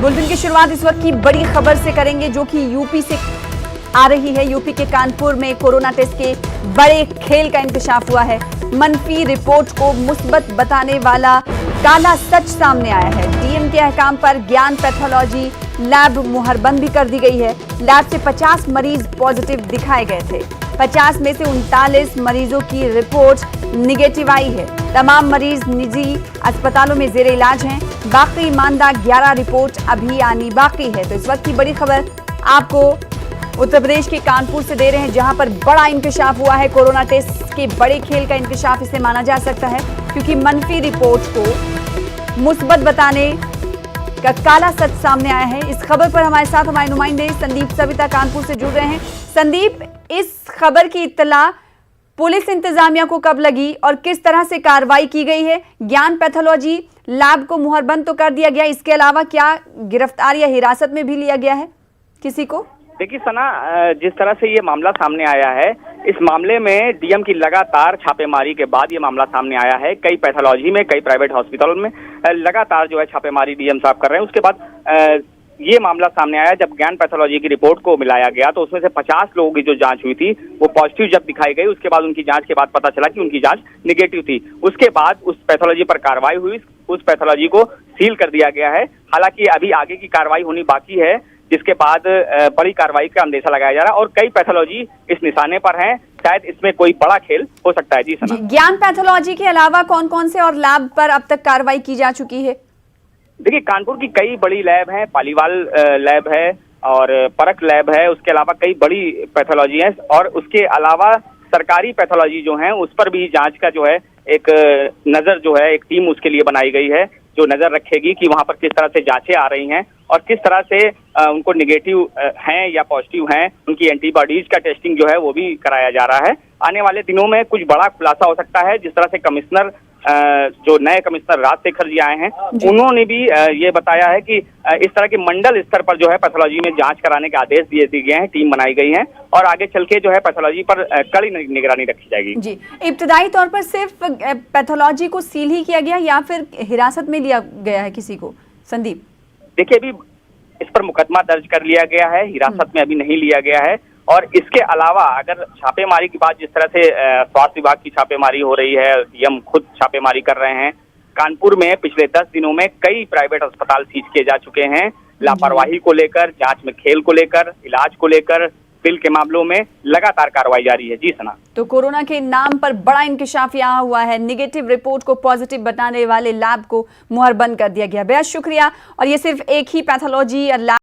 Bulletin की शुरुआत इस वक्त की बड़ी खबर से करेंगे जो कि यूपी से आ रही है। यूपी के कानपुर में कोरोना टेस्ट के बड़े खेल का इंकशाफ हुआ है। मनफी रिपोर्ट को मुस्बत बताने वाला काला सच सामने आया है। डीएम के अहकाम पर ज्ञान पैथोलॉजी लैब मुहरबंद भी कर दी गई है। लैब से 50 मरीज पॉजिटिव दिखाए गए थे। 50 में से 39 मरीजों की रिपोर्ट निगेटिव आई है। तमाम मरीज निजी अस्पतालों में जेर इलाज हैं। बाकी मानदा 11 रिपोर्ट अभी आनी बाकी है। तो इस वक्त की बड़ी खबर आपको उत्तर प्रदेश के कानपुर से दे रहे हैं, जहां पर बड़ा इंकशाफ हुआ है। कोरोना टेस्ट के बड़े खेल का इंकशाफ इसे माना जा सकता है, क्योंकि मनफी रिपोर्ट को मुस्बत बताने का काला सच सामने आया है। इस खबर पर हमारे साथ हमारे नुमाइंदे संदीप सविता कानपुर से जुड़ रहे हैं। संदीप, इस खबर की इत्तला पुलिस इंतजामिया को कब लगी और किस तरह से कार्रवाई की गई है? ज्ञान पैथोलॉजी लैब को मुहरबंद तो कर दिया गया, इसके अलावा क्या गिरफ्तार या हिरासत में भी लिया गया है किसी को? देखिए सना, जिस तरह से ये मामला सामने आया है, इस मामले में डीएम की लगातार छापेमारी के बाद ये मामला सामने आया है। कई पैथोलॉजी में, कई प्राइवेट हॉस्पिटलों में लगातार जो है छापेमारी डीएम साहब कर रहे हैं। उसके बाद ये मामला सामने आया जब ज्ञान पैथोलॉजी की रिपोर्ट को मिलाया गया, तो उसमें से 50 लोगों की जो जांच हुई थी वो पॉजिटिव जब दिखाई गई, उसके बाद उनकी जांच के बाद पता चला कि उनकी जांच निगेटिव थी। उसके बाद उस पैथोलॉजी पर कार्रवाई हुई, उस पैथोलॉजी को सील कर दिया गया है। हालांकि अभी आगे की कार्रवाई होनी बाकी है, जिसके बाद बड़ी कार्रवाई का अंदेशा लगाया जा रहा है और कई पैथोलॉजी इस निशाने पर हैं। शायद इसमें कोई बड़ा खेल हो सकता है। जी सना, ज्ञान पैथोलॉजी के अलावा कौन कौन से और लैब पर अब तक कार्रवाई की जा चुकी है? देखिए, कानपुर की कई बड़ी लैब हैं, पालीवाल लैब है और परख लैब है। उसके अलावा कई बड़ी पैथोलॉजी है और उसके अलावा सरकारी पैथोलॉजी जो है उस पर भी जांच का जो है एक नजर जो है, एक टीम उसके लिए बनाई गई है जो नजर रखेगी कि वहां पर किस तरह से जांचें आ रही हैं और किस तरह से उनको निगेटिव हैं या पॉजिटिव हैं। उनकी एंटीबॉडीज का टेस्टिंग जो है वो भी कराया जा रहा है। आने वाले दिनों में कुछ बड़ा खुलासा हो सकता है। जिस तरह से कमिश्नर जो नए कमिश्नर राजशेखर जी आए हैं, उन्होंने भी ये बताया है कि इस तरह के मंडल स्तर पर जो है पैथोलॉजी में जांच कराने के आदेश दिए गए हैं, टीम बनाई गई है और आगे चल के जो है पैथोलॉजी पर कड़ी निगरानी रखी जाएगी। जी, इब्तदाई तौर पर सिर्फ पैथोलॉजी को सील ही किया गया या फिर हिरासत में लिया गया है किसी को? संदीप, देखिए, अभी इस पर मुकदमा दर्ज कर लिया गया है, हिरासत में अभी नहीं लिया गया है। और इसके अलावा अगर छापेमारी की बात, जिस तरह से स्वास्थ्य विभाग की छापेमारी हो रही है, डीएम खुद छापेमारी कर रहे हैं। कानपुर में पिछले 10 दिनों में कई प्राइवेट अस्पताल सीज किए जा चुके हैं, लापरवाही को लेकर, जांच में खेल को लेकर, इलाज को लेकर, बिल के मामलों में लगातार कार्रवाई जारी है। जी सना, तो कोरोना के नाम पर बड़ा इंकशाफ यहाँ हुआ है। निगेटिव रिपोर्ट को पॉजिटिव बताने वाले लैब को मुहरबंद कर दिया गया। बेहद शुक्रिया। और ये सिर्फ एक ही पैथोलॉजी या लैब